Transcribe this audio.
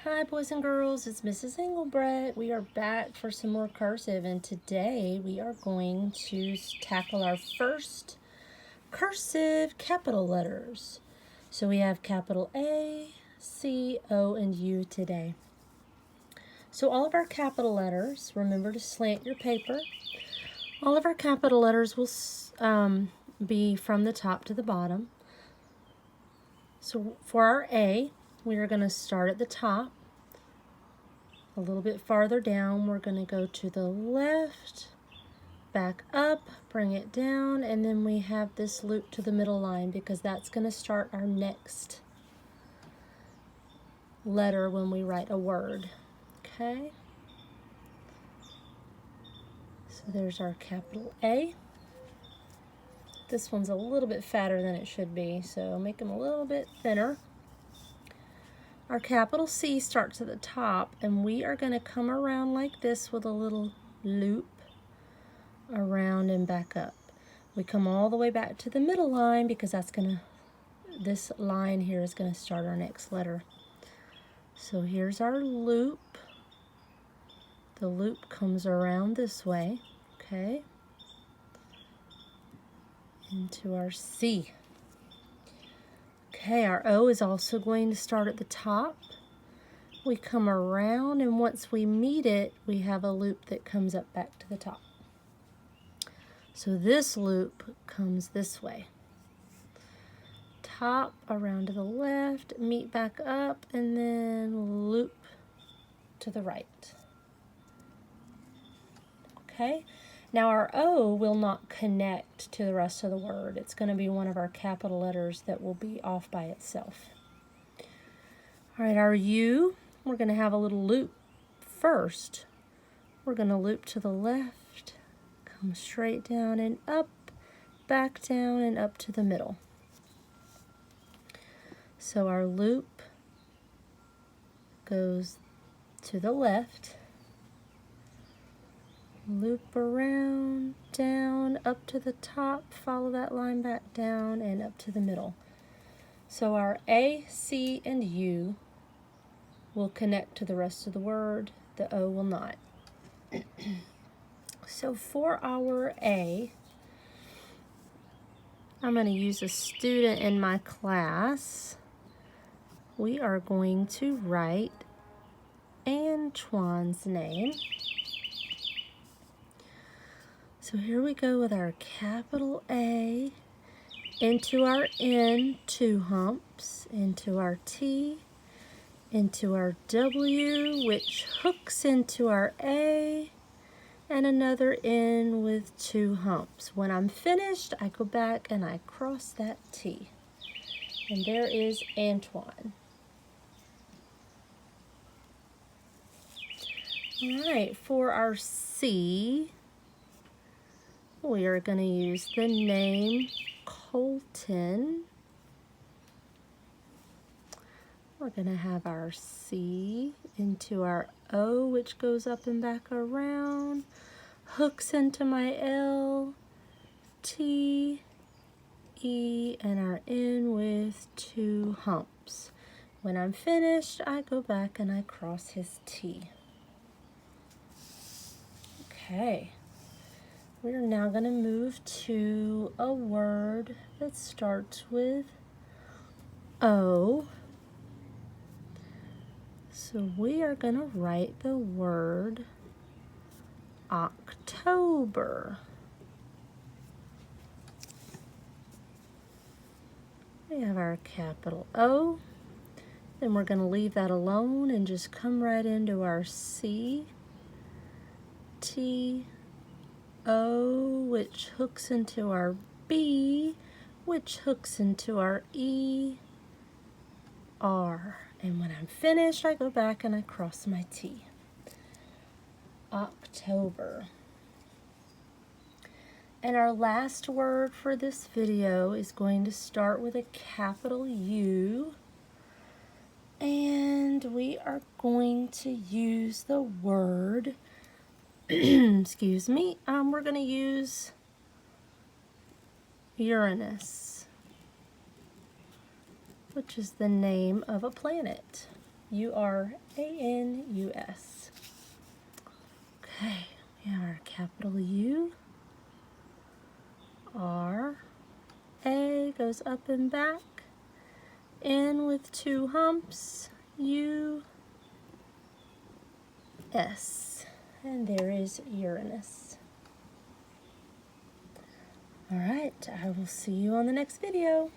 Hi boys and girls, it's Mrs. Engelbrett. We are back for some more cursive, and today we are going to tackle our first cursive capital letters. So we have capital A, C, O, and U today. So all of our capital letters, remember to slant your paper. All of our capital letters will be from the top to the bottom. So for our A, we are going to start at the top. A little bit farther down, we're going to go to the left, back up, bring it down, and then we have this loop to the middle line because that's going to start our next letter when we write a word. Okay? So there's our capital A. This one's a little bit fatter than it should be, so make them a little bit thinner. Our capital C starts at the top, and we are going to come around like this with a little loop around and back up. We come all the way back to the middle line because this line here is going to start our next letter. So here's our loop. The loop comes around this way, okay, into our C. Okay, our O is also going to start at the top. We come around, and once we meet it, we have a loop that comes up back to the top. So this loop comes this way. Top, around to the left, meet back up, and then loop to the right. Okay? Now our O will not connect to the rest of the word. It's going to be one of our capital letters that will be off by itself. All right, our U, we're going to have a little loop first. We're going to loop to the left, come straight down and up, back down and up to the middle. So our loop goes to the left, loop around, down, up to the top, follow that line back down and up to the middle. So our A, C, and U will connect to the rest of the word. The O will not. So for our A, I'm going to use a student in my class. We are going to write Antoine's name. So here we go with our capital A, into our N, 2 humps, into our T, into our W, which hooks into our A, and another N with 2 humps. When I'm finished, I go back and I cross that T. And there is Antoine. All right, for our C, we are going to use the name Colton. We're going to have our C into our O, which goes up and back around, hooks into my L, T, E, and our N with 2 humps. When I'm finished, I go back and I cross his T. Okay. We're now going to move to a word that starts with O. So we are going to write the word October. We have our capital O. Then we're going to leave that alone and just come right into our C, T, O, which hooks into our B, which hooks into our E, R. And when I'm finished, I go back and I cross my T. October. And our last word for this video is going to start with a capital U. And we are going to use the word excuse me, we're going to use Uranus, which is the name of a planet. Uranus. Okay, we have our capital U. R. A goes up and back. N with 2 humps. U. S. And there is Uranus. All right, I will see you on the next video.